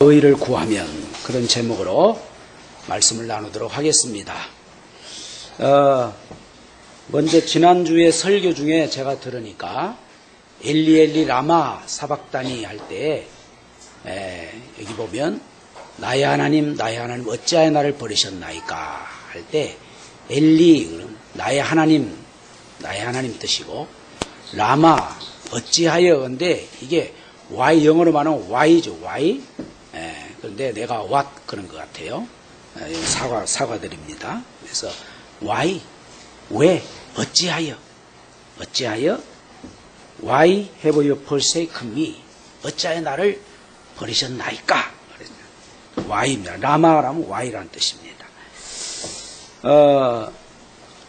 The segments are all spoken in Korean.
의를 구하면, 그런 제목으로 말씀을 나누도록 하겠습니다. 먼저 지난주에 설교 중에 제가 들으니까 엘리 엘리 라마 사박다니 할 때 여기 보면 나의 하나님 어찌하여 나를 버리셨나이까 할 때 엘리 나의 하나님 뜻이고 라마 어찌하여, 근데 이게 why, 영어로 말하면 why죠. why. 그런데 내가 what 그런 것 같아요. 사과드립니다. 그래서 why, 왜, 어찌하여 why have you forsaken me, 어찌하여 나를 버리셨나이까. why입니다. 라마라면 why라는 뜻입니다.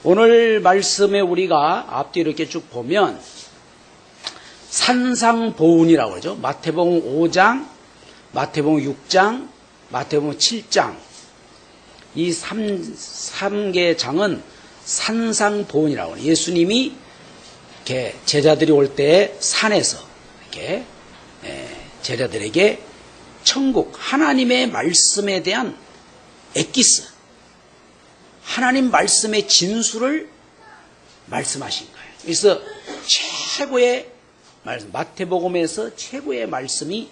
오늘 말씀에 우리가 앞뒤로 이렇게 쭉 보면 산상보훈이라고 그러죠. 마태복음 5장, 마태복음 6장, 마태복음 7장, 이 3개 장은 산상보훈이라고 해요. 예수님이 이렇게 제자들이 올 때 산에서 이렇게 제자들에게 천국, 하나님의 말씀에 대한 엑기스, 하나님 말씀의 진수를 말씀하신 거예요. 그래서 최고의 말씀, 마태복음에서 최고의 말씀이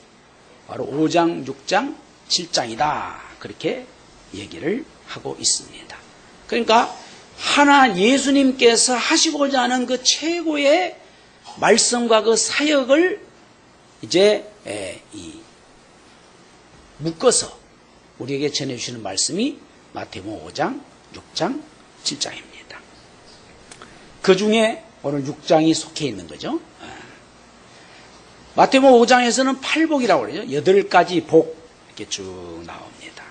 바로 5장, 6장, 7장이다. 그렇게 얘기를 하고 있습니다. 그러니까 예수님께서 하시고자 하는 그 최고의 말씀과 그 사역을 이제 묶어서 우리에게 전해주시는 말씀이 마태복음 5장, 6장, 7장입니다. 그 중에 오늘 6장이 속해 있는 거죠. 마태복음 5장에서는 팔복이라고 그러죠. 8가지 복 이렇게 쭉 나옵니다.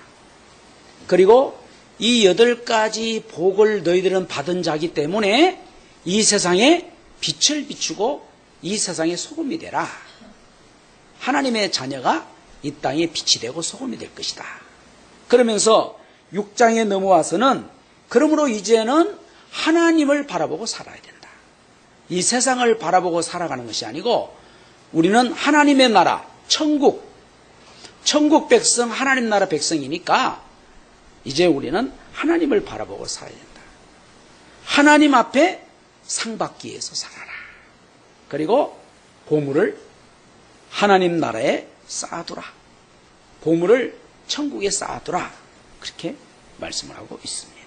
그리고 이 8가지 복을 너희들은 받은 자기 때문에 이 세상에 빛을 비추고 이 세상의 소금이 되라. 하나님의 자녀가 이 땅에 빛이 되고 소금이 될 것이다. 그러면서 6장에 넘어와서는 그러므로 이제는 하나님을 바라보고 살아야 된다. 이 세상을 바라보고 살아가는 것이 아니고 우리는 하나님의 나라, 천국 백성, 하나님 나라 백성이니까 이제 우리는 하나님을 바라보고 살아야 된다. 하나님 앞에 상 받기 위해서 살아라. 그리고 보물을 하나님 나라에 쌓아두라. 보물을 천국에 쌓아두라. 그렇게 말씀을 하고 있습니다.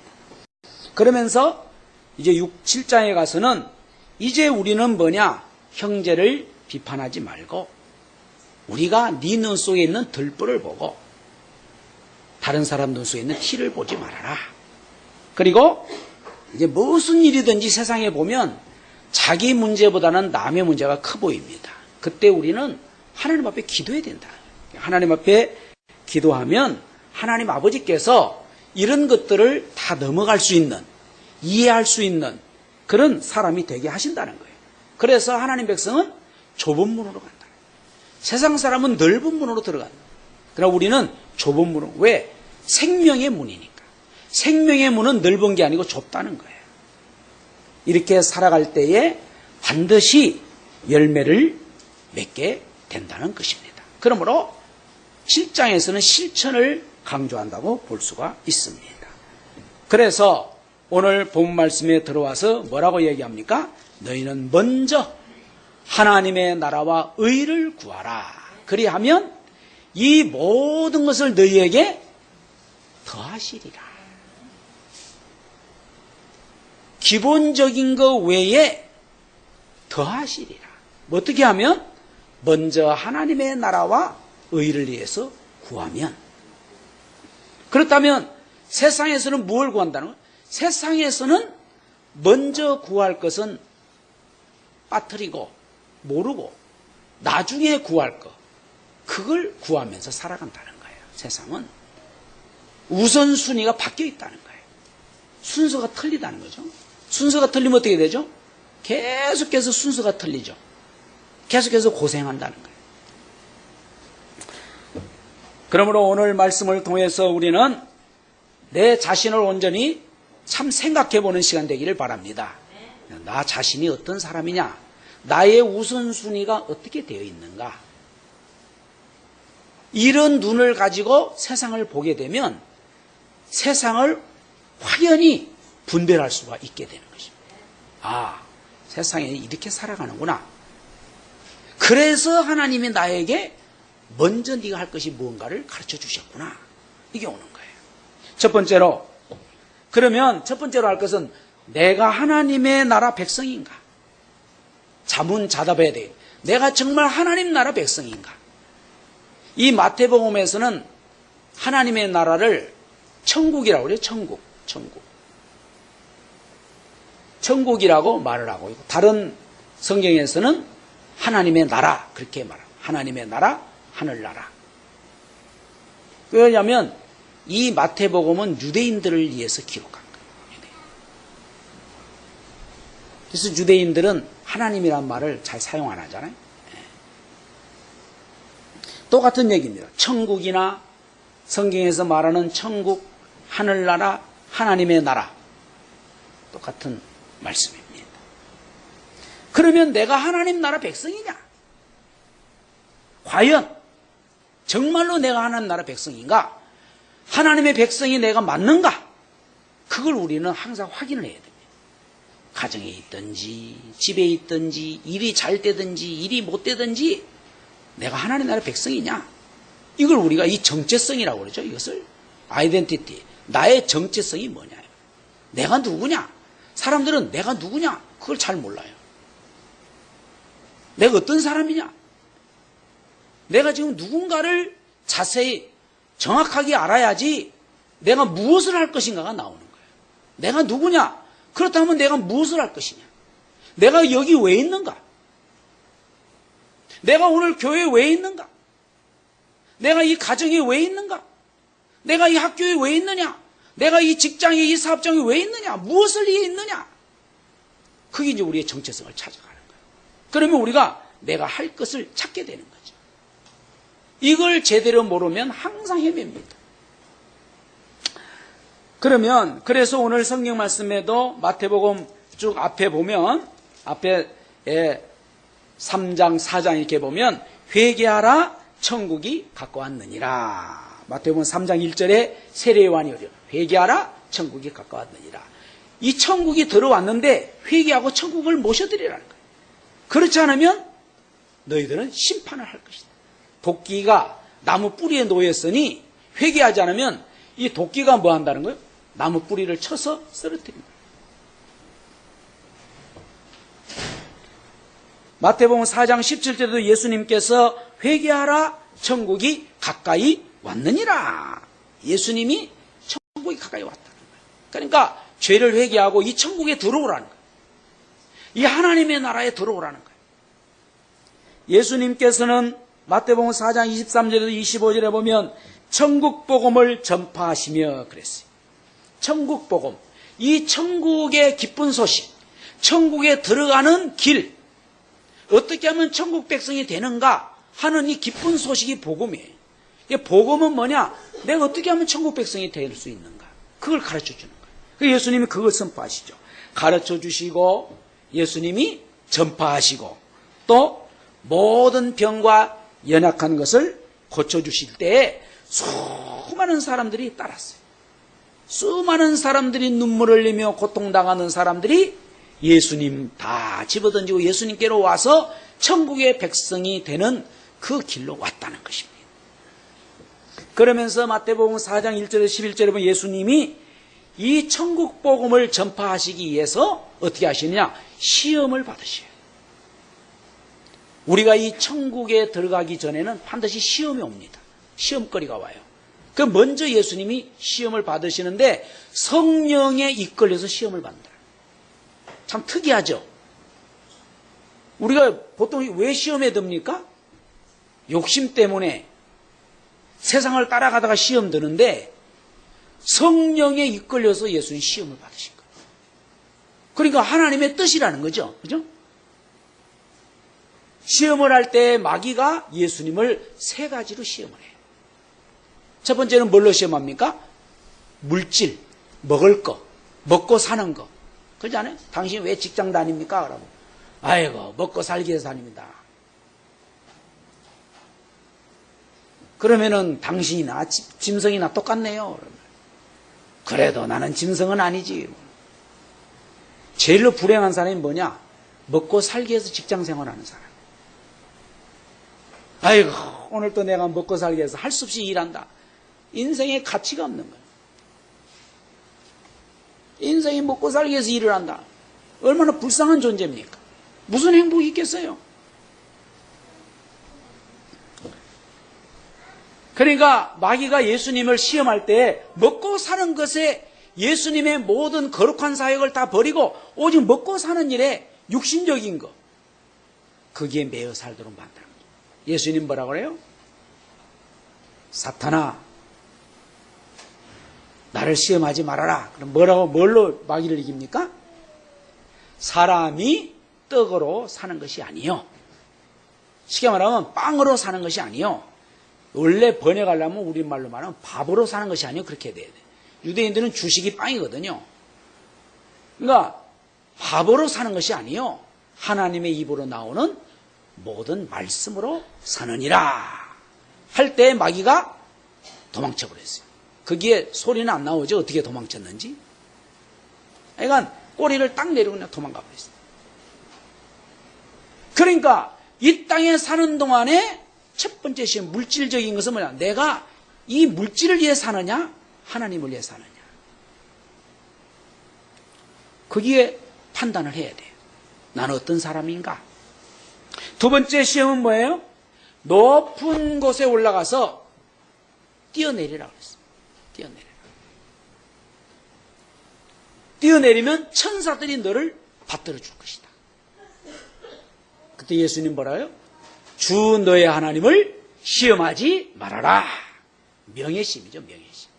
그러면서 이제 6, 7장에 가서는 이제 우리는 뭐냐? 형제를 비판하지 말고 우리가 네 눈 속에 있는 들보를 보고 다른 사람 눈 속에 있는 티를 보지 말아라. 그리고 이제 무슨 일이든지 세상에 보면 자기 문제보다는 남의 문제가 커 보입니다. 그때 우리는 하나님 앞에 기도해야 된다. 하나님 앞에 기도하면 하나님 아버지께서 이런 것들을 다 넘어갈 수 있는, 이해할 수 있는 그런 사람이 되게 하신다는 거예요. 그래서 하나님 백성은 좁은 문으로 간다. 세상 사람은 넓은 문으로 들어간다. 그러나 우리는 좁은 문으로. 왜? 생명의 문이니까. 생명의 문은 넓은 게 아니고 좁다는 거예요. 이렇게 살아갈 때에 반드시 열매를 맺게 된다는 것입니다. 그러므로 7장에서는 실천을 강조한다고 볼 수가 있습니다. 그래서 오늘 본 말씀에 들어와서 뭐라고 얘기합니까? 너희는 먼저 하나님의 나라와 의를 구하라. 그리하면 이 모든 것을 너희에게 더하시리라. 기본적인 것 외에 더하시리라. 어떻게 하면? 먼저 하나님의 나라와 의를 위해서 구하면. 그렇다면 세상에서는 뭘 구한다는 거예요? 세상에서는 먼저 구할 것은 빠뜨리고 모르고 나중에 구할 것, 그걸 구하면서 살아간다는 거예요. 세상은 우선순위가 바뀌어 있다는 거예요. 순서가 틀리다는 거죠. 순서가 틀리면 어떻게 되죠? 계속해서 순서가 틀리죠. 계속해서 고생한다는 거예요. 그러므로 오늘 말씀을 통해서 우리는 내 자신을 온전히 참 생각해보는 시간 되기를 바랍니다. 나 자신이 어떤 사람이냐? 나의 우선순위가 어떻게 되어 있는가? 이런 눈을 가지고 세상을 보게 되면 세상을 확연히 분별할 수가 있게 되는 것입니다. 아, 세상에 이렇게 살아가는구나. 그래서 하나님이 나에게 먼저 네가 할 것이 무언가를 가르쳐 주셨구나. 이게 오는 거예요. 첫 번째로, 그러면 첫 번째로 할 것은 내가 하나님의 나라 백성인가? 자문자답해야 돼요. 내가 정말 하나님 나라 백성인가? 이 마태복음에서는 하나님의 나라를 천국이라고 그래요. 천국. 천국이라고 말을 하고 있고, 다른 성경에서는 하나님의 나라 그렇게 말합니다. 하나님의 나라, 하늘나라. 왜냐하면 이 마태복음은 유대인들을 위해서 기록한 거예요. 그래서 유대인들은 하나님이란 말을 잘 사용 안 하잖아요. 똑같은 얘기입니다. 천국이나 성경에서 말하는 천국, 하늘나라, 하나님의 나라, 똑같은 말씀입니다. 그러면 내가 하나님 나라 백성이냐? 과연 정말로 내가 하나님 나라 백성인가? 하나님의 백성이 내가 맞는가? 그걸 우리는 항상 확인을 해야 됩니다. 가정에 있든지 집에 있든지 일이 잘 되든지 일이 못 되든지 내가 하나님 나라 백성이냐? 이걸 우리가 이 정체성이라고 그러죠. 이것을 아이덴티티, 나의 정체성이 뭐냐? 내가 누구냐? 사람들은 내가 누구냐? 그걸 잘 몰라요. 내가 어떤 사람이냐? 내가 지금 누군가를 자세히 정확하게 알아야지 내가 무엇을 할 것인가가 나오는 거예요. 내가 누구냐? 그렇다면 내가 무엇을 할 것이냐? 내가 여기 왜 있는가? 내가 오늘 교회에 왜 있는가? 내가 이 가정에 왜 있는가? 내가 이 학교에 왜 있느냐? 내가 이 직장에, 이 사업장에 왜 있느냐? 무엇을 위해 있느냐? 그게 이제 우리의 정체성을 찾아가는 거예요. 그러면 우리가 내가 할 것을 찾게 되는 거죠. 이걸 제대로 모르면 항상 헤맵니다. 그러면 그래서 오늘 성경 말씀에도 마태복음 쭉 앞에 보면 앞에 3장 4장 이렇게 보면 회개하라 천국이 가까웠느니라. 마태복음 3장 1절에 세례요한이 오죠. 회개하라 천국이 가까웠느니라. 이 천국이 들어왔는데 회개하고 천국을 모셔드리라는 거예요. 그렇지 않으면 너희들은 심판을 할 것이다. 도끼가 나무 뿌리에 놓였으니 회개하지 않으면 이 도끼가 뭐 한다는 거예요? 나무 뿌리를 쳐서 쓰러뜨립니다. 마태복음 4장 17절에도 예수님께서 회개하라 천국이 가까이 왔느니라. 예수님이 천국이 가까이 왔다는 거예요. 그러니까 죄를 회개하고 이 천국에 들어오라는 거예요. 이 하나님의 나라에 들어오라는 거예요. 예수님께서는 마태복음 4장 23절에서 25절에 보면 천국 복음을 전파하시며 그랬어요. 천국 복음, 이 천국의 기쁜 소식, 천국에 들어가는 길, 어떻게 하면 천국 백성이 되는가 하는 이 기쁜 소식이 복음이에요. 이 복음은 뭐냐? 내가 어떻게 하면 천국 백성이 될 수 있는가? 그걸 가르쳐 주는 거예요. 예수님이 그걸 선포하시죠. 가르쳐 주시고 예수님이 전파하시고 또 모든 병과 연약한 것을 고쳐주실 때에 수많은 사람들이 따랐어요. 수많은 사람들이 눈물을 흘리며 고통당하는 사람들이 예수님 다 집어던지고 예수님께로 와서 천국의 백성이 되는 그 길로 왔다는 것입니다. 그러면서 마태복음 4장 1절에서 11절에 보면 예수님이 이 천국 복음을 전파하시기 위해서 어떻게 하시느냐? 시험을 받으셔요. 우리가 이 천국에 들어가기 전에는 반드시 시험이 옵니다. 시험거리가 와요. 그 먼저 예수님이 시험을 받으시는데 성령에 이끌려서 시험을 받는다. 참 특이하죠. 우리가 보통 왜 시험에 듭니까? 욕심 때문에 세상을 따라가다가 시험 드는데 성령에 이끌려서 예수님 시험을 받으신 거예요. 그러니까 하나님의 뜻이라는 거죠. 그죠? 시험을 할 때 마귀가 예수님을 세 가지로 시험을 해요. 첫 번째는 뭘로 시험합니까? 물질, 먹을 거, 먹고 사는 거. 그렇지 않아요? 당신 왜 직장 다닙니까? 그러고 아이고 먹고 살기 위해서 다닙니다. 그러면은 당신이나 짐승이나 똑같네요. 그래도 나는 짐승은 아니지. 제일로 불행한 사람이 뭐냐? 먹고 살기 위해서 직장 생활하는 사람. 아이고, 오늘 또 내가 먹고 살기 위해서 할 수 없이 일한다. 인생에 가치가 없는 거예요. 인생이 먹고 살기 위해서 일을 한다. 얼마나 불쌍한 존재입니까? 무슨 행복이 있겠어요? 그러니까 마귀가 예수님을 시험할 때 먹고 사는 것에 예수님의 모든 거룩한 사역을 다 버리고 오직 먹고 사는 일에 육신적인 것, 거기에 매여 살도록 만드는 거예요. 예수님 뭐라고 그래요? 사탄아, 나를 시험하지 말아라. 그럼 뭘로 마귀를 이깁니까? 사람이 떡으로 사는 것이 아니요. 쉽게 말하면 빵으로 사는 것이 아니요. 원래 번역하려면 우리말로 말하면 밥으로 사는 것이 아니요. 그렇게 돼야 돼. 유대인들은 주식이 빵이거든요. 그러니까 밥으로 사는 것이 아니요. 하나님의 입으로 나오는 모든 말씀으로 사느니라 할 때 마귀가 도망쳐 버렸어요. 거기에 소리는 안 나오죠. 어떻게 도망쳤는지. 그러니까 꼬리를 딱 내리고 그냥 도망가 버렸어요. 그러니까 이 땅에 사는 동안에 첫 번째 시험, 물질적인 것은 뭐냐? 내가 이 물질을 위해 사느냐? 하나님을 위해 사느냐? 거기에 판단을 해야 돼요. 나는 어떤 사람인가? 두 번째 시험은 뭐예요? 높은 곳에 올라가서 뛰어내리라고 그랬어요. 뛰어내리라. 뛰어내리면 천사들이 너를 받들어 줄 것이다. 그때 예수님 뭐라요? 주 너의 하나님을 시험하지 말아라. 명예심이죠, 명예심.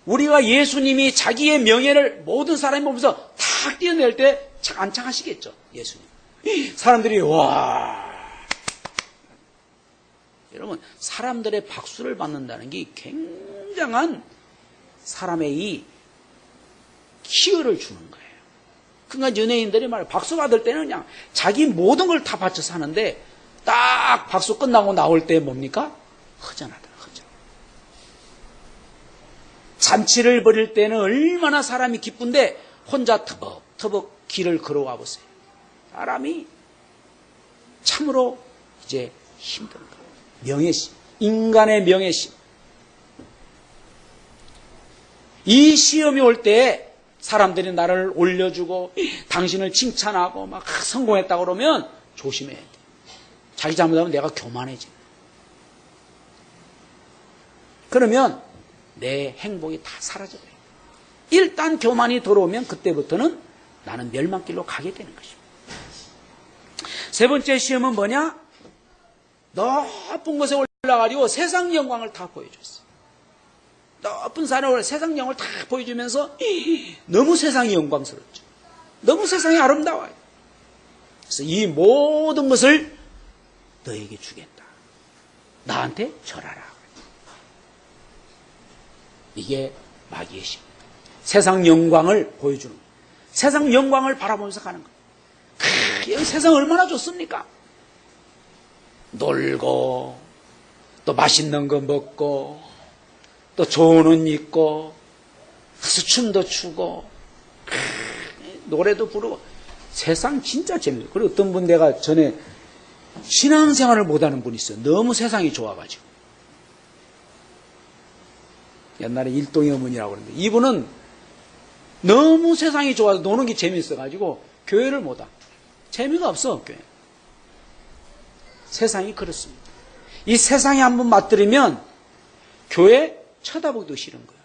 우리가 예수님이 자기의 명예를 모든 사람이 보면서 탁 뛰어낼 때 안창하시겠죠, 예수님. 사람들이 와. 여러분, 사람들의 박수를 받는다는 게 굉장한 사람의 이 희열을 주는 거예요. 그러니까 연예인들이 말이에요. 박수 받을 때는 그냥 자기 모든 걸 다 바쳐서 하는데 딱 박수 끝나고 나올 때 뭡니까? 허전하다, 허전. 잔치를 벌일 때는 얼마나 사람이 기쁜데 혼자 터벅터벅 길을 걸어와 보세요. 사람이 참으로 이제 힘든 거예요. 명예심, 인간의 명예심. 이 시험이 올 때 사람들이 나를 올려주고 당신을 칭찬하고 막 성공했다고 그러면 조심해야 돼. 자기 잘못하면 내가 교만해져. 그러면 내 행복이 다 사라져요. 일단 교만이 들어오면 그때부터는 나는 멸망길로 가게 되는 것입니다. 세 번째 시험은 뭐냐? 높은 곳에 올라가려고 세상 영광을 다 보여줬어요. 높은 산에 올라 세상 영광을 다 보여주면서 너무 세상이 영광스럽죠. 너무 세상이 아름다워요. 그래서 이 모든 것을 너에게 주겠다. 나한테 절하라. 이게 마귀의 심. 세상 영광을 보여주는 거예요. 세상 영광을 바라보면서 가는 거예요. 여기 세상 얼마나 좋습니까? 놀고 또 맛있는 거 먹고 또 좋은 옷 입고 가서 춤도 추고 노래도 부르고 세상 진짜 재밌어요. 그리고 어떤 분 내가 전에 신앙생활을 못하는 분이 있어요. 너무 세상이 좋아가지고. 옛날에 일동이 어머니라고 그러는데 이분은 너무 세상이 좋아서 노는 게 재밌어가지고 교회를 못하. 재미가 없어, 교회. 세상이 그렇습니다. 이 세상에 한번 맞들이면 교회 쳐다보기도 싫은 거야.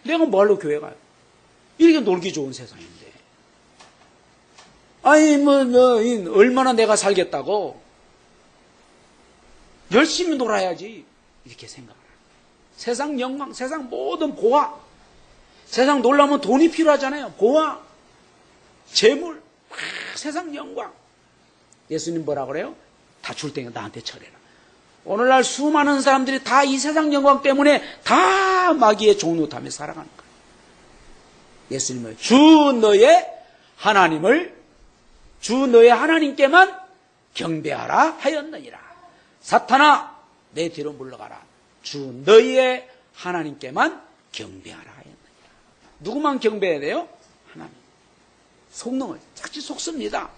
내가 뭐하러 교회 가요? 이렇게 놀기 좋은 세상인데. 아니, 얼마나 내가 살겠다고. 열심히 놀아야지. 이렇게 생각을 해요. 세상 영광, 세상 모든 보화. 세상 놀라면 돈이 필요하잖아요. 보화, 재물, 세상 영광. 예수님 뭐라 그래요? 다 줄 테니까 나한테 절해라. 오늘날 수많은 사람들이 다 이 세상 영광 때문에 다 마귀의 종노릇하며 살아가는 거예요. 예수님은 주 너의 하나님께만 경배하라 하였느니라. 사탄아, 내 뒤로 물러가라. 주 너희의 하나님께만 경배하라 하였느니라. 누구만 경배해야 돼요? 하나님. 속능을 자칫 속습니다.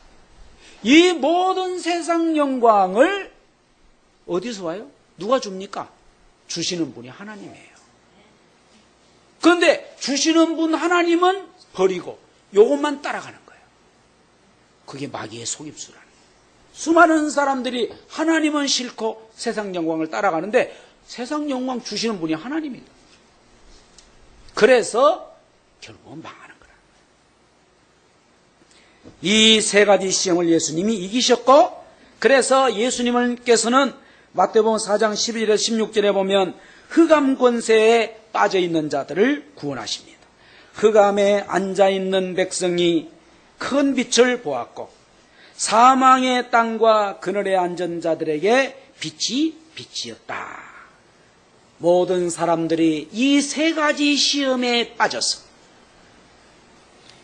이 모든 세상 영광을 어디서 와요? 누가 줍니까? 주시는 분이 하나님이에요. 그런데 주시는 분 하나님은 버리고 요것만 따라가는 거예요. 그게 마귀의 속임수라는 거예요. 수많은 사람들이 하나님은 싫고 세상 영광을 따라가는데 세상 영광 주시는 분이 하나님입니다. 그래서 결국은 망하는 거라. 이 세 가지 시험을 예수님이 이기셨고, 그래서 예수님께서는 마태복음 4장 11절 16절에 보면 흑암 권세에 빠져 있는 자들을 구원하십니다. 흑암에 앉아 있는 백성이 큰 빛을 보았고 사망의 땅과 그늘에 앉은 자들에게 빛이 빛이었다. 모든 사람들이 이 세 가지 시험에 빠져서,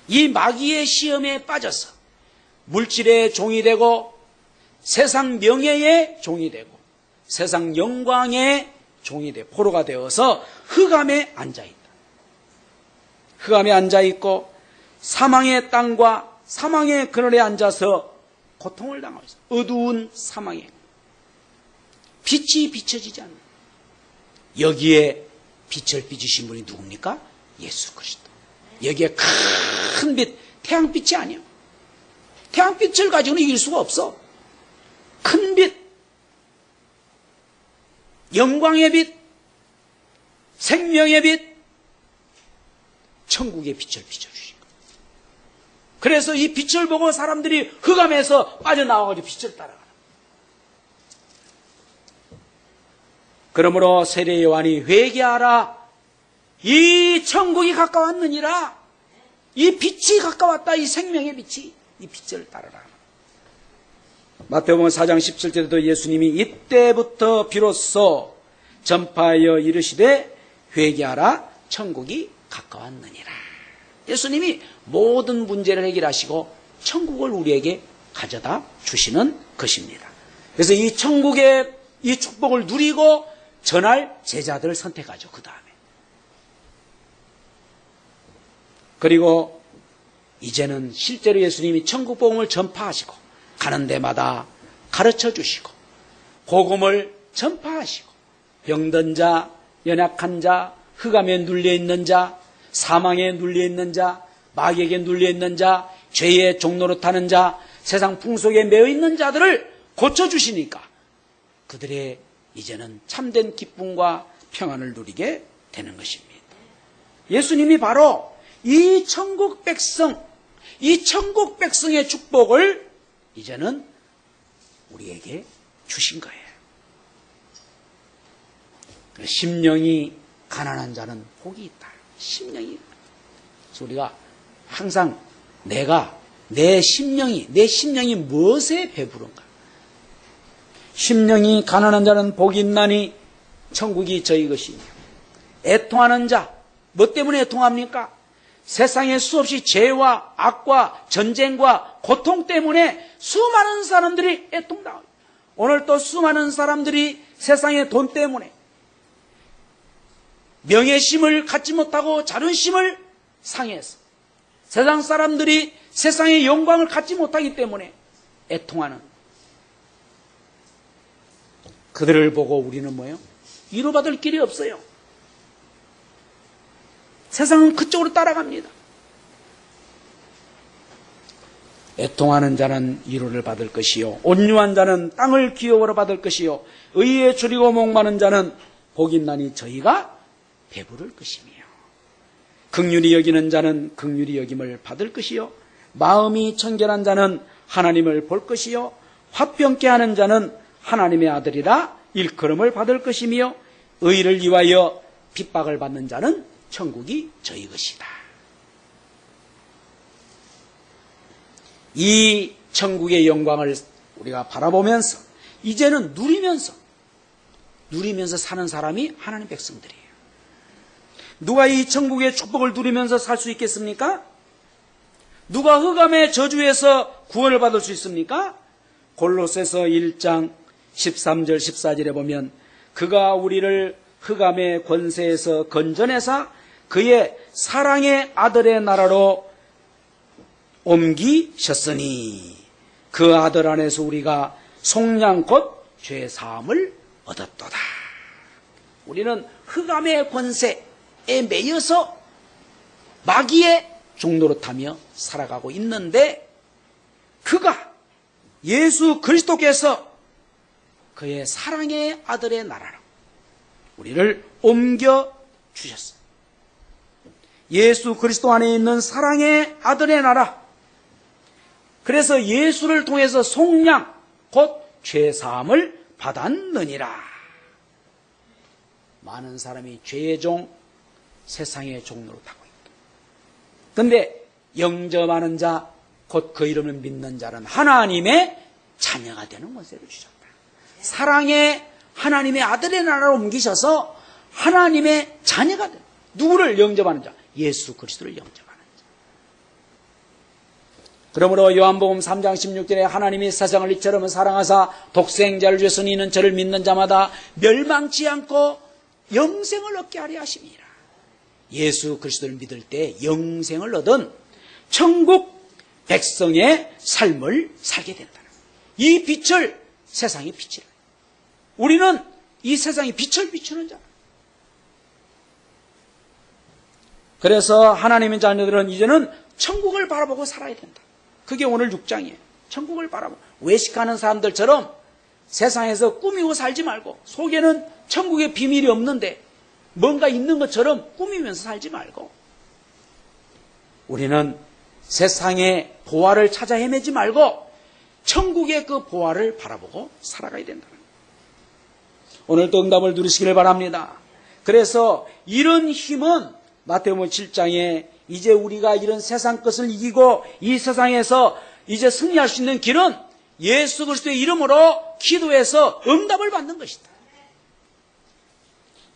이 마귀의 시험에 빠져서 물질의 종이 되고 세상 명예의 종이 되고 세상 영광의 종이 되고 포로가 되어서 흑암에 앉아있다. 흑암에 앉아있고 사망의 땅과 사망의 그늘에 앉아서 고통을 당하고 있어. 어두운 사망에 빛이 비춰지지 않는, 여기에 빛을 비추신 분이 누굽니까? 예수 그리스도. 여기에 큰 빛, 태양빛이 아니야. 태양빛을 가지고는 이길 수가 없어. 큰 빛, 영광의 빛, 생명의 빛, 천국의 빛을 비춰주신 거예요. 그래서 이 빛을 보고 사람들이 흑암에서 빠져나와가지고 빛을 따라가는 거예요. 그러므로 세례 요한이 회개하라. 이 천국이 가까웠느니라. 이 빛이 가까웠다. 이 생명의 빛이. 이 빛을 따르라. 마태복음 4장 17절에도 예수님이 이때부터 비로소 전파하여 이르시되 회개하라. 천국이 가까웠느니라. 예수님이 모든 문제를 해결하시고 천국을 우리에게 가져다 주시는 것입니다. 그래서 이 천국의 이 축복을 누리고 전할 제자들을 선택하죠. 그 다음에. 그리고 이제는 실제로 예수님이 천국 복음을 전파하시고 가는 데마다 가르쳐 주시고 복음을 전파하시고 병든 자, 연약한 자, 흑암에 눌려있는 자, 사망에 눌려있는 자, 마귀에게 눌려있는 자, 죄의 종로로 타는 자, 세상 풍속에 매여있는 자들을 고쳐주시니까 그들의 이제는 참된 기쁨과 평안을 누리게 되는 것입니다. 예수님이 바로 이 천국 백성, 이 천국 백성의 축복을 이제는 우리에게 주신 거예요. 심령이 가난한 자는 복이 있다. 심령이. 그래서 우리가 항상 내 심령이 무엇에 배부른가? 심령이 가난한 자는 복이 있나니 천국이 저희 것이며, 애통하는 자, 뭐 때문에 애통합니까? 세상에 수없이 죄와 악과 전쟁과 고통 때문에 수많은 사람들이 애통당하고, 오늘 또 수많은 사람들이 세상의 돈 때문에 명예심을 갖지 못하고 자존심을 상해서 세상 사람들이 세상의 영광을 갖지 못하기 때문에 애통하는 그들을 보고 우리는 뭐예요? 위로받을 길이 없어요. 세상은 그쪽으로 따라갑니다. 애통하는 자는 위로를 받을 것이요, 온유한 자는 땅을 기업으로 받을 것이요, 의에 줄이고 목마른 자는 복이 있나니 저희가 배부를 것이며, 긍휼히 여기는 자는 긍휼히 여김을 받을 것이요, 마음이 청결한 자는 하나님을 볼 것이요, 화평케 하는 자는 하나님의 아들이라 일컬음을 받을 것이며, 의를 위하여 핍박을 받는 자는 천국이 저희 것이다. 이 천국의 영광을 우리가 바라보면서 이제는 누리면서 사는 사람이 하나님 백성들이에요. 누가 이 천국의 축복을 누리면서 살 수 있겠습니까? 누가 흑암의 저주에서 구원을 받을 수 있습니까? 골로새서 1장 13절 14절에 보면 그가 우리를 흑암의 권세에서 건져내사 그의 사랑의 아들의 나라로 옮기셨으니 그 아들 안에서 우리가 속량 곧 죄사함을 얻었도다. 우리는 흑암의 권세에 매여서 마귀의 종노릇하며 살아가고 있는데 그가 예수 그리스도께서 그의 사랑의 아들의 나라로 우리를 옮겨주셨어요. 예수 그리스도 안에 있는 사랑의 아들의 나라. 그래서 예수를 통해서 속량 곧 죄사함을 받았느니라. 많은 사람이 죄의 종, 세상의 종로로 타고 있다. 그런데 영접하는 자, 곧 그 이름을 믿는 자는 하나님의 자녀가 되는 권세를 주셨다. 사랑의 하나님의 아들의 나라로 옮기셔서 하나님의 자녀가 되는, 누구를 영접하는 자? 예수 그리스도를 영접하는 자. 그러므로 요한복음 3장 16절에 하나님이 세상을 이처럼 사랑하사 독생자를 주셨으니 이는 저를 믿는 자마다 멸망치 않고 영생을 얻게 하려 하심이라. 예수 그리스도를 믿을 때 영생을 얻은 천국 백성의 삶을 살게 된다는 거예요. 이 빛을 세상에 비치라. 우리는 이 세상에 빛을 비추는 자. 그래서 하나님의 자녀들은 이제는 천국을 바라보고 살아야 된다. 그게 오늘 6장이에요. 천국을 바라보고 외식하는 사람들처럼 세상에서 꾸미고 살지 말고, 속에는 천국의 비밀이 없는데 뭔가 있는 것처럼 꾸미면서 살지 말고, 우리는 세상의 보화를 찾아 헤매지 말고 천국의 그 보화를 바라보고 살아가야 된다. 오늘도 응답을 누리시기를 바랍니다. 그래서 이런 힘은 마태복음 7장에 이제 우리가 이런 세상 것을 이기고 이 세상에서 이제 승리할 수 있는 길은 예수 그리스도의 이름으로 기도해서 응답을 받는 것이다.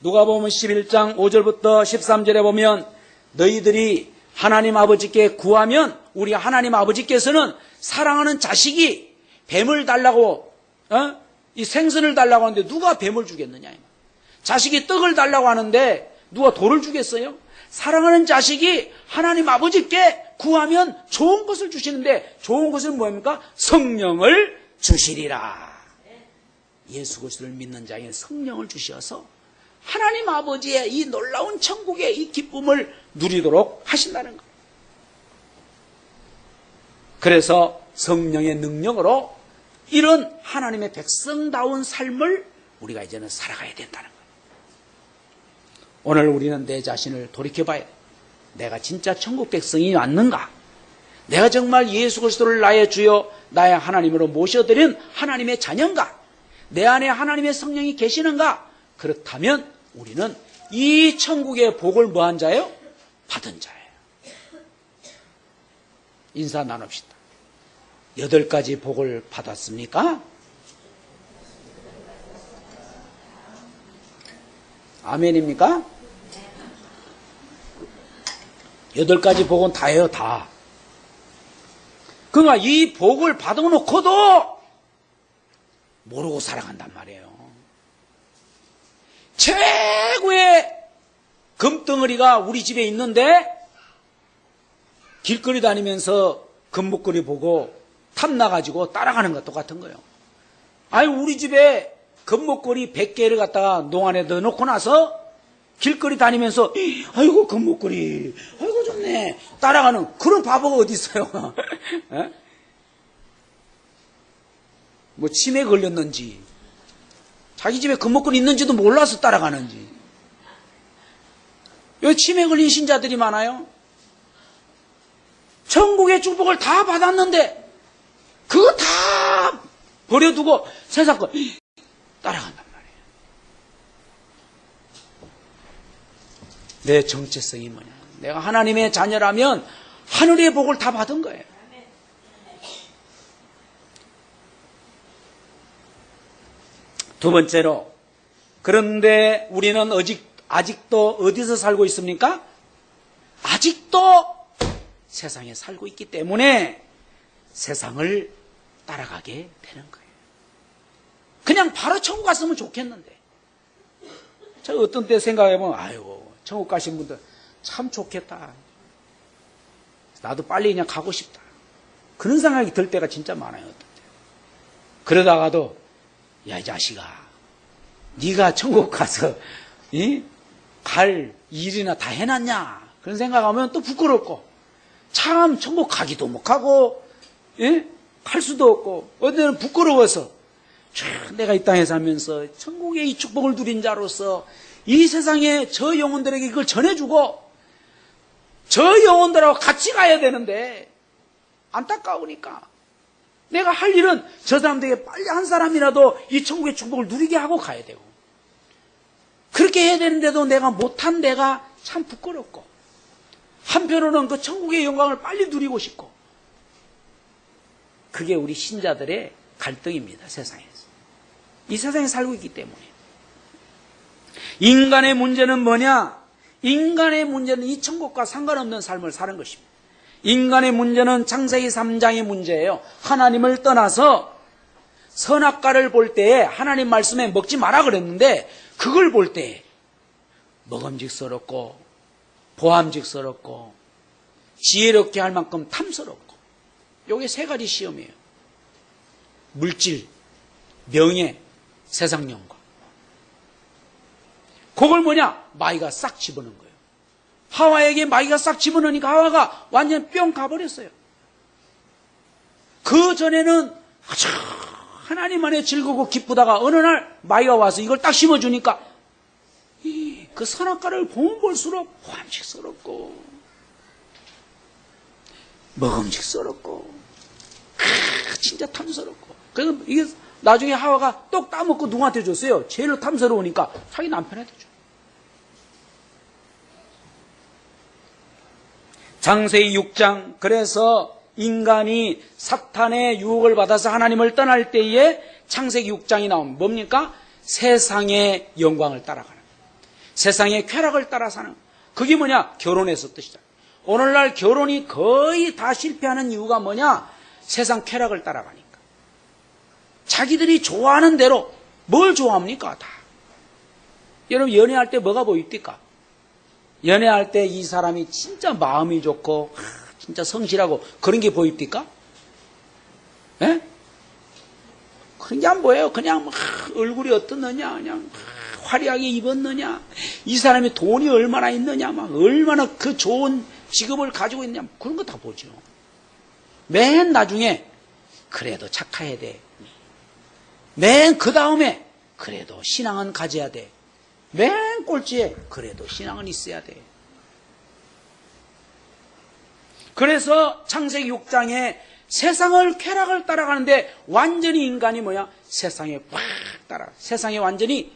누가복음 11장 5절부터 13절에 보면 너희들이 하나님 아버지께 구하면 우리 하나님 아버지께서는 사랑하는 자식이 뱀을 달라고 이 생선을 달라고 하는데 누가 뱀을 주겠느냐. 자식이 떡을 달라고 하는데 누가 돌을 주겠어요? 사랑하는 자식이 하나님 아버지께 구하면 좋은 것을 주시는데 좋은 것은 뭡니까? 성령을 주시리라. 예수 그리스도를 믿는 자에게 성령을 주셔서 하나님 아버지의 이 놀라운 천국의 이 기쁨을 누리도록 하신다는 거예요. 그래서 성령의 능력으로 이런 하나님의 백성다운 삶을 우리가 이제는 살아가야 된다는 거예요. 오늘 우리는 내 자신을 돌이켜봐야 돼. 내가 진짜 천국 백성이 왔는가? 내가 정말 예수 그리스도를 나의 주여 나의 하나님으로 모셔드린 하나님의 자녀인가? 내 안에 하나님의 성령이 계시는가? 그렇다면 우리는 이 천국의 복을 뭐한 자예요? 받은 자예요. 인사 나눕시다. 8가지 복을 받았습니까? 아멘입니까? 8가지 복은 다예요, 다. 그러니까 이 복을 받아놓고도 모르고 살아간단 말이에요. 최고의 금덩어리가 우리 집에 있는데 길거리 다니면서 금목걸이 보고 탐나가지고 따라가는 것 똑같은 거예요. 아니 우리 집에 금목걸이 100개를 갖다가 농안에 넣어놓고 나서 길거리 다니면서 아이고 금목걸이 아이고 좋네 따라가는 그런 바보가 어디 있어요. 뭐 치매 걸렸는지 자기 집에 금목걸이 있는지도 몰라서 따라가는지. 여기 치매 걸린 신자들이 많아요. 천국의 축복을 다 받았는데 그거 다 버려두고 세상 거 따라간단 말이에요. 내 정체성이 뭐냐. 내가 하나님의 자녀라면 하늘의 복을 다 받은 거예요. 두 번째로, 그런데 우리는 아직도 어디서 살고 있습니까? 아직도 세상에 살고 있기 때문에 세상을 따라가게 되는 거예요. 그냥 바로 천국 갔으면 좋겠는데 저 어떤 때 생각해보면 아이고 천국 가신 분들 참 좋겠다. 나도 빨리 그냥 가고 싶다. 그런 생각이 들 때가 진짜 많아요. 어떤 때. 그러다가도 야 이 자식아 네가 천국 가서 갈 일이나 다 해놨냐 그런 생각하면 또 부끄럽고 참 천국 가기도 못 가고 갈 수도 없고 어디는 부끄러워서 내가 이 땅에 살면서 천국의 이 축복을 누린 자로서 이 세상에 저 영혼들에게 이걸 전해주고 저 영혼들하고 같이 가야 되는데 안타까우니까 내가 할 일은 저 사람들에게 빨리 한 사람이라도 이 천국의 축복을 누리게 하고 가야 되고 그렇게 해야 되는데도 내가 못한 데가 참 부끄럽고 한편으로는 그 천국의 영광을 빨리 누리고 싶고 그게 우리 신자들의 갈등입니다. 세상에서. 이 세상에 살고 있기 때문에. 인간의 문제는 뭐냐? 인간의 문제는 이 천국과 상관없는 삶을 사는 것입니다. 인간의 문제는 창세기 3장의 문제예요. 하나님을 떠나서 선악과를 볼 때에 하나님 말씀에 먹지 마라 그랬는데 그걸 볼 때에 먹음직스럽고 보암직스럽고 지혜롭게 할 만큼 탐스럽고 요게 세 가지 시험이에요. 물질, 명예, 세상 영광. 그걸 뭐냐? 마귀가 싹 집어넣은 거예요. 하와에게 마귀가 싹 집어넣으니까 하와가 완전 뿅 가버렸어요. 그 전에는 아주 하나님 안에 즐거고 기쁘다가 어느 날 마귀가 와서 이걸 딱 심어주니까 그 선악과를 보면 볼수록 보암직스럽고 먹음직스럽고 진짜 탐스럽고 그래서 이게 나중에 하와가 똑 따먹고 누구한테 줬어요? 제일 탐스러우니까 자기 남편한테 줘. 창세기 6장 그래서 인간이 사탄의 유혹을 받아서 하나님을 떠날 때에 창세기 6장이 나오면 뭡니까? 세상의 영광을 따라가는 세상의 쾌락을 따라 사는 그게 뭐냐? 결혼에서 뜻이다. 오늘날 결혼이 거의 다 실패하는 이유가 뭐냐? 세상 쾌락을 따라가니까. 자기들이 좋아하는 대로 뭘 좋아합니까? 다. 여러분 연애할 때 뭐가 보입니까? 연애할 때 이 사람이 진짜 마음이 좋고 진짜 성실하고 그런 게 보입니까? 예? 그런 게 안 보여요. 그냥 얼굴이 어떻느냐 그냥 화려하게 입었느냐 이 사람이 돈이 얼마나 있느냐 막 얼마나 그 좋은 직업을 가지고 있느냐 그런 거 다 보죠. 맨 나중에 그래도 착해야 돼. 맨 그 다음에 그래도 신앙은 가져야 돼. 맨 꼴찌에 그래도 신앙은 있어야 돼. 그래서 창세기 6장에 세상을 쾌락을 따라가는데 완전히 인간이 뭐야? 세상에 팍 따라 세상에 완전히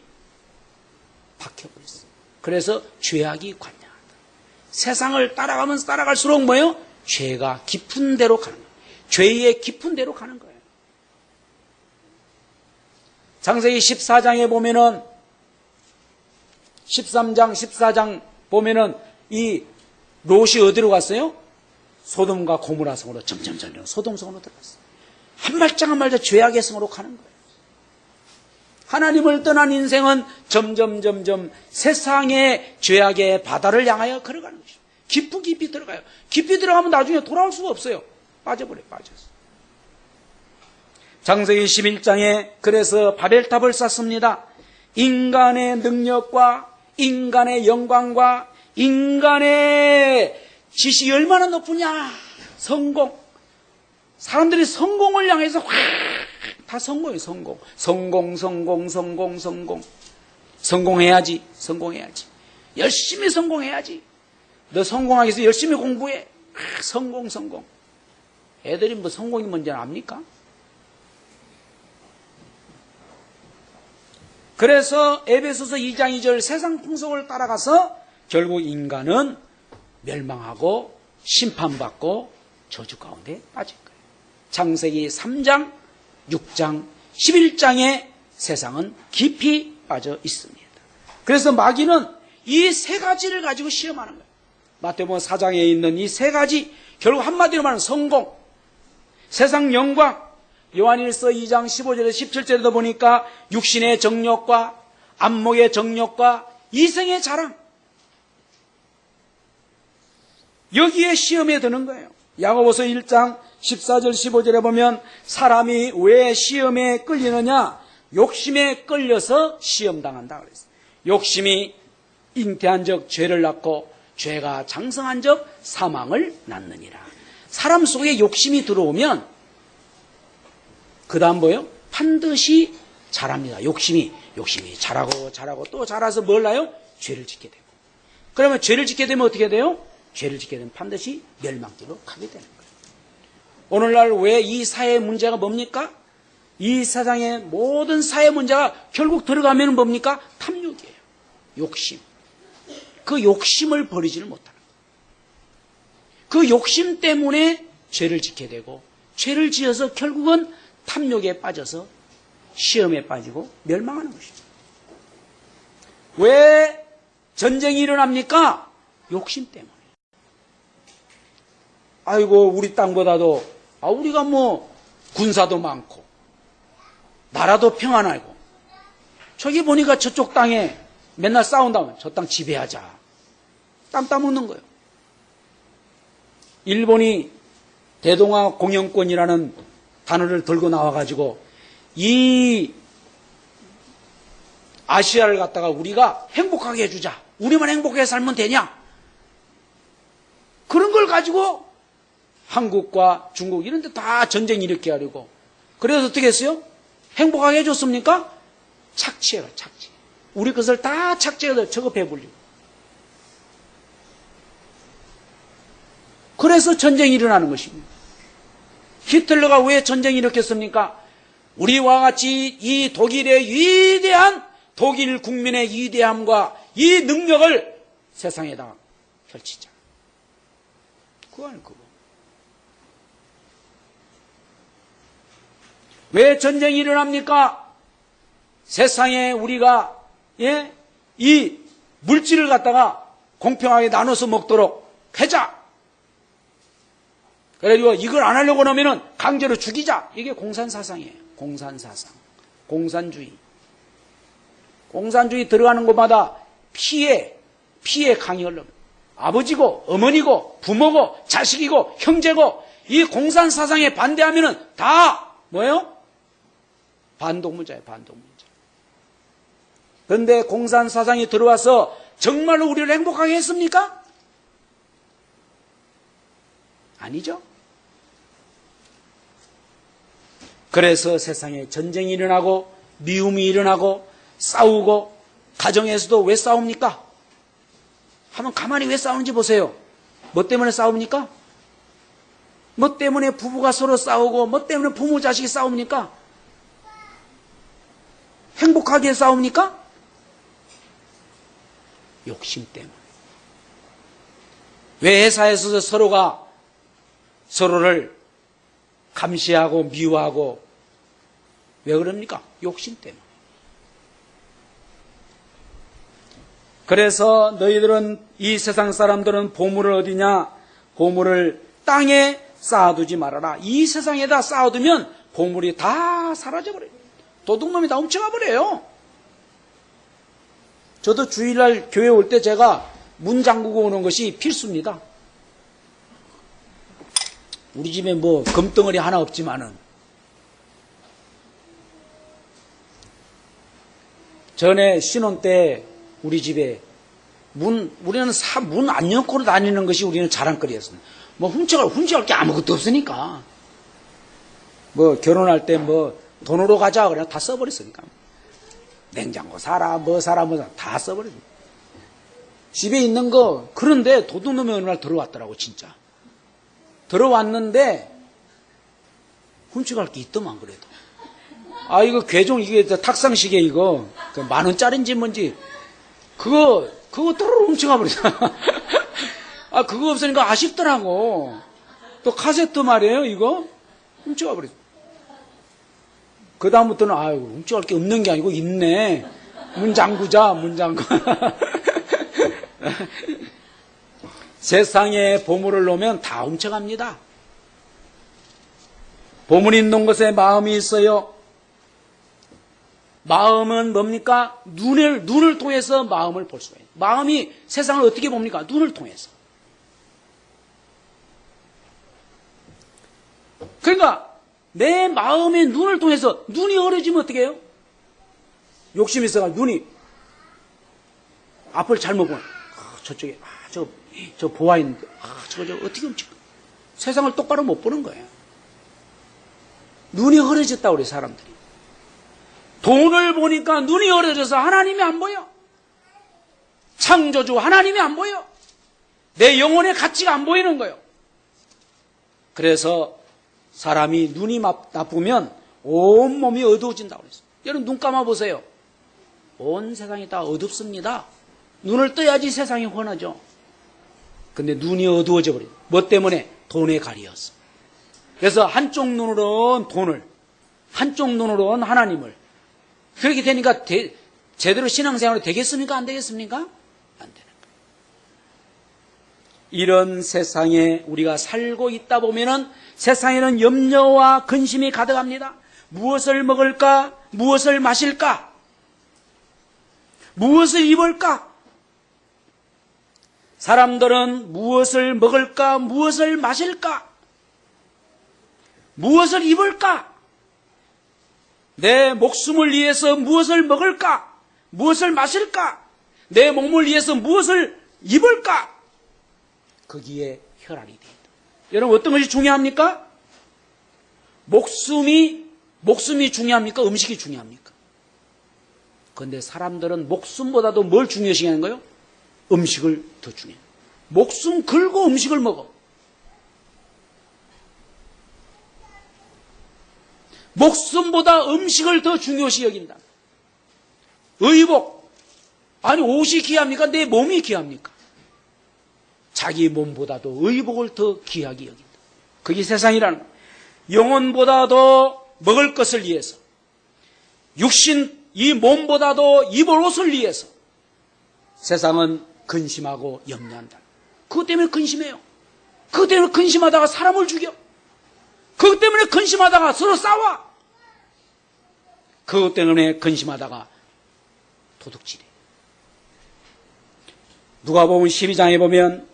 박혀버렸어. 그래서 죄악이 관영하다. 세상을 따라가면서 따라갈수록 뭐예요? 죄가 깊은 데로 가는 거예요. 죄의 깊은 데로 가는 거예요. 창세기 14장에 보면은 13장, 14장 보면은 이 롯이 어디로 갔어요? 소돔과 고모라 성으로 점점점 소돔 성으로 들어갔어요. 한 발짝 한 발짝 죄악의 성으로 가는 거예요. 하나님을 떠난 인생은 점점 세상의 죄악의 바다를 향하여 걸어가는 것이죠. 깊이 들어가요. 깊이 들어가면 나중에 돌아올 수가 없어요. 빠져버려요. 빠져서. 창세기 11장에 그래서 바벨탑을 쌓습니다. 인간의 능력과 인간의 영광과 인간의 지식이 얼마나 높으냐. 성공. 사람들이 성공을 향해서 다 성공이에요. 성공. 성공해야지. 열심히 성공해야지. 너 성공하기 위해서 열심히 공부해. 성공. 애들이 뭐 성공이 뭔지 압니까? 그래서 에베소서 2장 2절 세상 풍속을 따라가서 결국 인간은 멸망하고 심판받고 저주 가운데 빠질 거예요. 창세기 3장, 6장, 11장에 세상은 깊이 빠져 있습니다. 그래서 마귀는 이 세 가지를 가지고 시험하는 거예요. 마태복음 4장에 있는 이 세 가지, 결국 한마디로 말하면 성공, 세상 영광, 요한일서 2장 15절에서 17절에도 보니까 육신의 정욕과 안목의 정욕과 이생의 자랑. 여기에 시험에 드는 거예요. 야고보서 1장 14절 15절에 보면 사람이 왜 시험에 끌리느냐? 욕심에 끌려서 시험당한다 그랬어요. 욕심이 잉태한 적 죄를 낳고 죄가 장성한 적 사망을 낳느니라. 사람 속에 욕심이 들어오면 그 다음 뭐예요? 반드시 자랍니다. 욕심이 자라고 또 자라서 뭘 나요? 죄를 짓게 되고. 그러면 죄를 짓게 되면 어떻게 돼요? 죄를 짓게 되면 반드시 멸망길로 가게 되는 거예요. 오늘날 왜 이 사회의 문제가 뭡니까? 이 세상의 모든 사회 문제가 결국 들어가면 뭡니까? 탐욕이에요. 욕심. 그 욕심을 버리지를 못하는 거예요. 그 욕심 때문에 죄를 짓게 되고 죄를 지어서 결국은 탐욕에 빠져서 시험에 빠지고 멸망하는 것입니다. 왜 전쟁이 일어납니까? 욕심 때문에. 아이고 우리 땅보다도 우리가 뭐 군사도 많고 나라도 평안하고 저기 보니까 저쪽 땅에 맨날 싸운다면 저 땅 지배하자. 땅 따먹는 거예요. 일본이 대동아 공영권이라는 단어를 들고 나와가지고 이 아시아를 갖다가 우리가 행복하게 해주자. 우리만 행복하게 살면 되냐? 그런 걸 가지고 한국과 중국 이런 데 다 전쟁 일으키게 하려고. 그래서 어떻게 했어요? 행복하게 해줬습니까? 착취해라, 착취. 우리 것을 다 착취해서 저거 배불리고. 그래서 전쟁이 일어나는 것입니다. 히틀러가 왜 전쟁을 일으켰습니까? 우리와 같이 이 독일의 위대한 독일 국민의 위대함과 이 능력을 세상에다 펼치자. 그거 아니에요, 그거. 왜 전쟁이 일어납니까? 세상에 우리가 이 물질을 갖다가 공평하게 나눠서 먹도록 하자. 그래가지고 이걸 안 하려고 하면은 강제로 죽이자. 이게 공산사상이에요. 공산사상. 공산주의. 공산주의 들어가는 곳마다 피해 강이 흘러요. 아버지고 어머니고 부모고 자식이고 형제고 이 공산사상에 반대하면은 다 뭐예요? 반동문자예요. 반동문자. 그런데 공산사상이 들어와서 정말로 우리를 행복하게 했습니까? 아니죠. 그래서 세상에 전쟁이 일어나고 미움이 일어나고 싸우고 가정에서도 왜 싸웁니까? 한번 가만히 왜 싸우는지 보세요. 뭐 때문에 싸웁니까? 뭐 때문에 부부가 서로 싸우고 뭐 때문에 부모 자식이 싸웁니까? 행복하게 싸웁니까? 욕심 때문에. 왜 회사에서 서로가 서로를 감시하고 미워하고 왜 그럽니까? 욕심 때문에. 그래서 너희들은 이 세상 사람들은 보물을 어디냐? 보물을 땅에 쌓아두지 말아라. 이 세상에다 쌓아두면 보물이 다 사라져버려요. 도둑놈이 다 훔쳐가 버려요. 저도 주일날 교회 올 때 제가 문 잠그고 오는 것이 필수입니다. 우리 집에 뭐 금덩어리 하나 없지만은 전에 신혼 때 우리 집에 우리는 문 안 열고 다니는 것이 우리는 자랑거리였습니다. 뭐 훔쳐갈 게 아무것도 없으니까. 뭐 결혼할 때 뭐 돈으로 가자 그래 다 써버렸으니까. 냉장고 사라 뭐 사라 다 써버렸습니다. 집에 있는 거 그런데 도둑놈이 어느 날 들어왔더라고 진짜. 들어왔는데 훔쳐갈 게 있더만 그래도. 이거 괴종 이게 탁상시계 이거 그 10,000원짜리인지 뭔지 그거 또르르 훔쳐가 버렸어. 그거 없으니까 아쉽더라고. 또 카세트 말이에요 이거 훔쳐가 버렸어. 그 다음부터는 훔쳐갈 게 없는 게 아니고 있네. 문 잠그자 문 잠그. 세상에 보물을 놓으면 다 훔쳐갑니다. 보물 있는 곳에 마음이 있어요. 마음은 뭡니까? 눈을 통해서 마음을 볼 수가 있어요. 마음이 세상을 어떻게 봅니까? 눈을 통해서. 그러니까 내 마음의 눈을 통해서 눈이 어려지면 어떻게 해요? 욕심이 있어가 눈이 앞을 잘못 보면 저쪽에 저 보아 있는데 저거 어떻게 움직여? 세상을 똑바로 못 보는 거예요. 눈이 흐려졌다 우리 사람들이. 돈을 보니까 눈이 흐려져서 하나님이 안 보여. 창조주 하나님이 안 보여. 내 영혼의 가치가 안 보이는 거예요. 그래서 사람이 눈이 나쁘면 온몸이 어두워진다고 그랬어요. 여러분 눈 감아 보세요. 온 세상이 다 어둡습니다. 눈을 떠야지 세상이 환하죠. 근데 눈이 어두워져 버려요. 뭐 때문에? 돈에 가리었어. 그래서 한쪽 눈으로는 돈을, 한쪽 눈으로는 하나님을. 그렇게 되니까 제대로 신앙생활이 되겠습니까? 안 되겠습니까? 안 되는 거예요. 이런 세상에 우리가 살고 있다 보면은 세상에는 염려와 근심이 가득합니다. 무엇을 먹을까? 무엇을 마실까? 무엇을 입을까? 사람들은 무엇을 먹을까? 무엇을 마실까? 무엇을 입을까? 내 목숨을 위해서 무엇을 먹을까? 무엇을 마실까? 내 몸을 위해서 무엇을 입을까? 거기에 혈안이 됩니다. 여러분 어떤 것이 중요합니까? 목숨이 중요합니까? 음식이 중요합니까? 그런데 사람들은 목숨보다도 뭘 중요시 하는 거예요? 음식을 더 중요해요. 목숨 걸고 음식을 먹어. 목숨보다 음식을 더 중요시 여긴다. 의복. 아니 옷이 귀합니까? 내 몸이 귀합니까? 자기 몸보다도 의복을 더 귀하게 여긴다. 그게 세상이라는 거예요. 영혼보다도 먹을 것을 위해서, 육신 이 몸보다도 입을 옷을 위해서 세상은 근심하고 염려한다. 그것 때문에 근심해요. 그것 때문에 근심하다가 사람을 죽여. 그것 때문에 근심하다가 서로 싸워. 그것 때문에 근심하다가 도둑질해. 누가복음 12장에 보면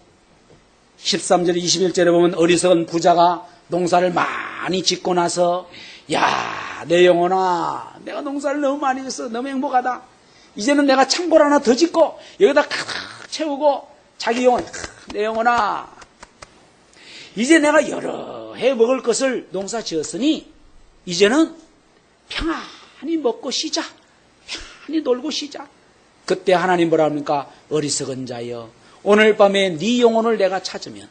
13절 21절에 보면 어리석은 부자가 농사를 많이 짓고 나서 야, 내 영혼아, 내가 농사를 너무 많이 했어. 너무 행복하다. 이제는 내가 창고를 하나 더 짓고 여기다 가득 채우고 자기 영혼, 내 영혼아, 이제 내가 여러 해 먹을 것을 농사 지었으니 이제는 평안히 먹고 쉬자. 평안히 놀고 쉬자. 그때 하나님 뭐라 합니까? 어리석은 자여, 오늘 밤에 네 영혼을 내가 찾으면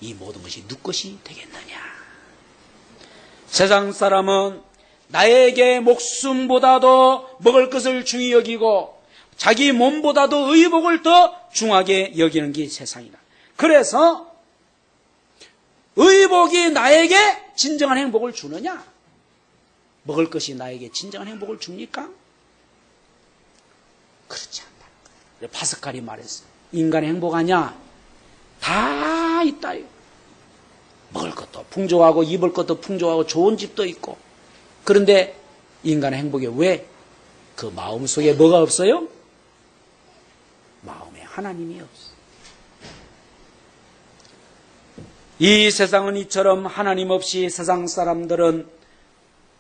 이 모든 것이 네 것이 되겠느냐. 세상 사람은 나에게 목숨보다도 먹을 것을 중히 여기고 자기 몸보다도 의복을 더 중하게 여기는 게 세상이다. 그래서 의복이 나에게 진정한 행복을 주느냐? 먹을 것이 나에게 진정한 행복을 줍니까? 그렇지 않다. 파스칼이 말했어요. 인간의 행복하냐? 다 있다요. 먹을 것도 풍족하고 입을 것도 풍족하고 좋은 집도 있고. 그런데 인간의 행복에 왜 그 마음속에 뭐가 없어요? 마음에 하나님이 없어. 이 세상은 이처럼 하나님 없이 세상 사람들은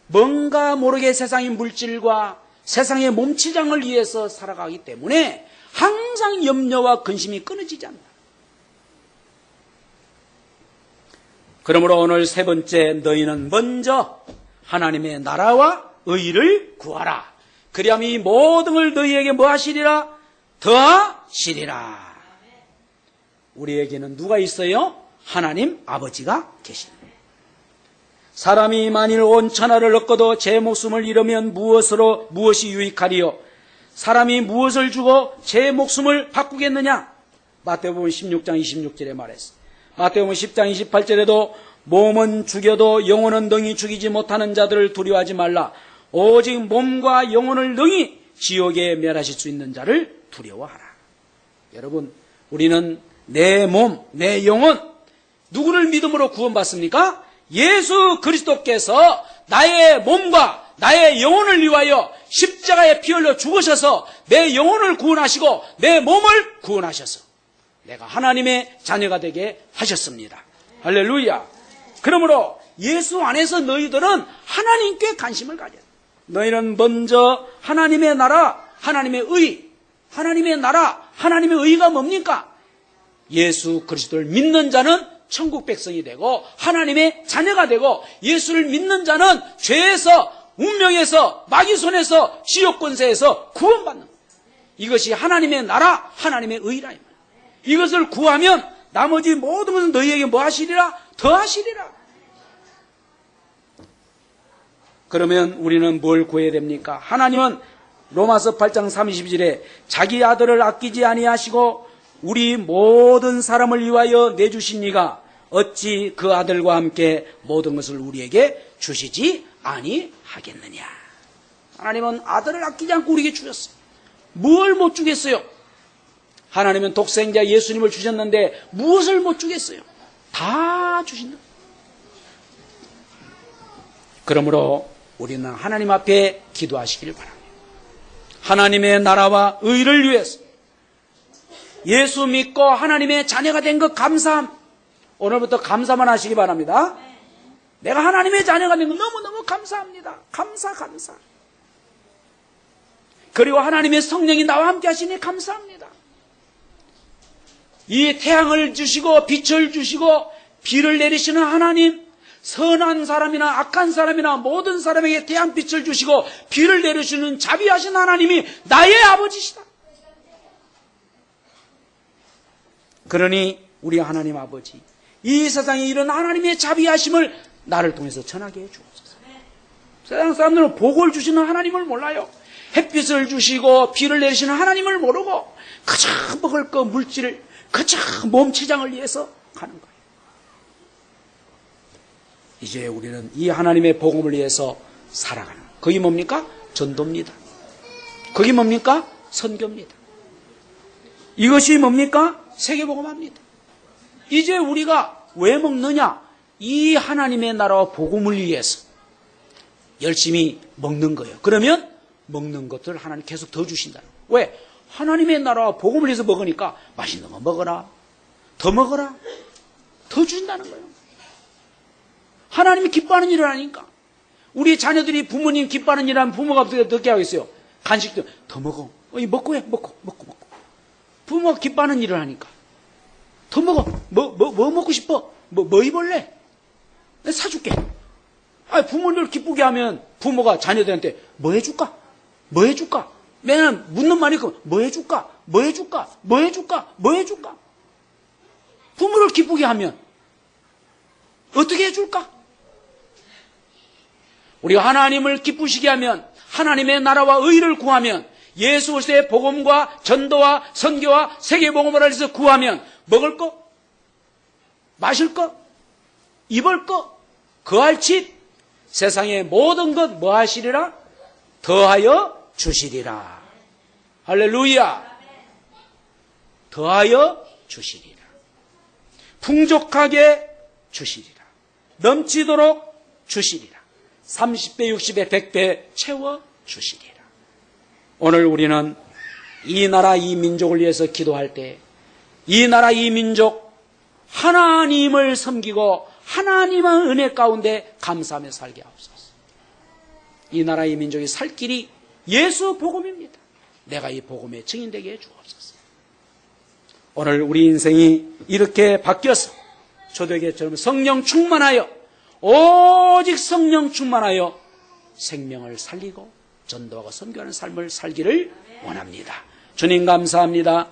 뭔가 모르게 세상의 물질과 세상의 몸치장을 위해서 살아가기 때문에 항상 염려와 근심이 끊어지지 않는다. 그러므로 오늘 세 번째, 너희는 먼저 하나님의 나라와 의를 구하라. 그리하면 이 모든 걸 너희에게 뭐 하시리라? 더하시리라. 우리에게는 누가 있어요? 하나님 아버지가 계십니다. 사람이 만일 온 천하를 얻고도 제 목숨을 잃으면 무엇이 유익하리요? 사람이 무엇을 주고 제 목숨을 바꾸겠느냐? 마태복음 16장 26절에 말했어. 마태복음 10장 28절에도 몸은 죽여도 영혼은 능히 죽이지 못하는 자들을 두려워하지 말라. 오직 몸과 영혼을 능히 지옥에 멸하실 수 있는 자를 두려워하라. 여러분, 우리는 내 몸, 내 영혼, 누구를 믿음으로 구원받습니까? 예수 그리스도께서 나의 몸과 나의 영혼을 위하여 십자가에 피 흘려 죽으셔서 내 영혼을 구원하시고 내 몸을 구원하셔서 내가 하나님의 자녀가 되게 하셨습니다. 할렐루야. 그러므로 예수 안에서 너희들은 하나님께 관심을 가져. 너희는 먼저 하나님의 나라, 하나님의 의, 하나님의 나라, 하나님의 의가 뭡니까? 예수 그리스도를 믿는 자는 천국 백성이 되고 하나님의 자녀가 되고, 예수를 믿는 자는 죄에서, 운명에서, 마귀 손에서, 지옥 권세에서 구원받는 거예요. 이것이 하나님의 나라, 하나님의 의라. 이것을 구하면 나머지 모든 것은 너희에게 뭐 하시리라? 더 하시리라. 그러면 우리는 뭘 구해야 됩니까? 하나님은 로마서 8장 32절에 자기 아들을 아끼지 아니하시고 우리 모든 사람을 위하여 내주시니가 어찌 그 아들과 함께 모든 것을 우리에게 주시지 아니하겠느냐. 하나님은 아들을 아끼지 않고 우리에게 주셨어요. 뭘 못 주겠어요? 하나님은 독생자 예수님을 주셨는데 무엇을 못 주겠어요? 다 주신다. 그러므로 우리는 하나님 앞에 기도하시기를 바랍니다. 하나님의 나라와 의를 위해서 예수 믿고 하나님의 자녀가 된 것 감사함. 오늘부터 감사만 하시기 바랍니다. 내가 하나님의 자녀가 된 것 너무너무 감사합니다. 감사. 그리고 하나님의 성령이 나와 함께 하시니 감사합니다. 이 태양을 주시고 빛을 주시고 비를 내리시는 하나님, 선한 사람이나 악한 사람이나 모든 사람에게 태양빛을 주시고 비를 내리시는 자비하신 하나님이 나의 아버지시다. 그러니 우리 하나님 아버지, 이 세상에 이런 하나님의 자비하심을 나를 통해서 전하게 해 주옵소서. 세상 사람들은 복을 주시는 하나님을 몰라요. 햇빛을 주시고 비를 내리시는 하나님을 모르고 그저 먹을 거 물질을, 그저 몸치장을 위해서 가는 거예요. 이제 우리는 이 하나님의 복음을 위해서 살아가는 거예요. 그게 뭡니까? 전도입니다. 그게 뭡니까? 선교입니다. 이것이 뭡니까? 세계복음합니다. 이제 우리가 왜 먹느냐? 이 하나님의 나라와 복음을 위해서 열심히 먹는 거예요. 그러면 먹는 것들 하나님 계속 더 주신다는 거예요. 왜? 하나님의 나라와 복음을 위해서 먹으니까 맛있는 거 먹어라, 더 먹어라, 더 주신다는 거예요. 하나님이 기뻐하는 일을 하니까. 우리 자녀들이 부모님 기뻐하는 일을 하면 부모가 어떻게 하겠어요? 간식도 더 먹어. 먹고 해. 먹고. 부모가 기뻐하는 일을 하니까. 더 먹어. 뭐 먹고 싶어? 뭐 입을래? 내가 사줄게. 부모를 기쁘게 하면 부모가 자녀들한테 뭐 해줄까? 맨날 묻는 말이 뭐 해줄까? 부모를 기쁘게 하면 어떻게 해줄까? 우리가 하나님을 기쁘시게 하면, 하나님의 나라와 의를 구하면, 예수 그리스도의 복음과 전도와 선교와 세계복음을 위해서 구하면 먹을 거, 마실 거, 입을 거, 거할 집, 세상의 모든 것 뭐 하시리라? 더하여 주시리라. 할렐루야. 더하여 주시리라. 풍족하게 주시리라. 넘치도록 주시리라. 30배, 60배, 100배 채워 주시리라. 오늘 우리는 이 나라, 이 민족을 위해서 기도할 때 이 나라, 이 민족 하나님을 섬기고 하나님의 은혜 가운데 감사하며 살게 하옵소서. 이 나라, 이 민족이 살 길이 예수 복음입니다. 내가 이 복음의 증인되게 해 주옵소서. 오늘 우리 인생이 이렇게 바뀌어서 초대교회처럼 성령 충만하여, 오직 성령 충만하여 생명을 살리고 전도하고 선교하는 삶을 살기를 원합니다. 주님 감사합니다.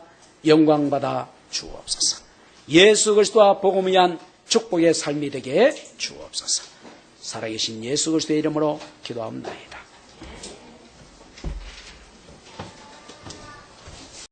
영광받아 주옵소서. 예수 그리스도와 복음을 위한 축복의 삶이 되게 주옵소서. 살아계신 예수 그리스도의 이름으로 기도합니다.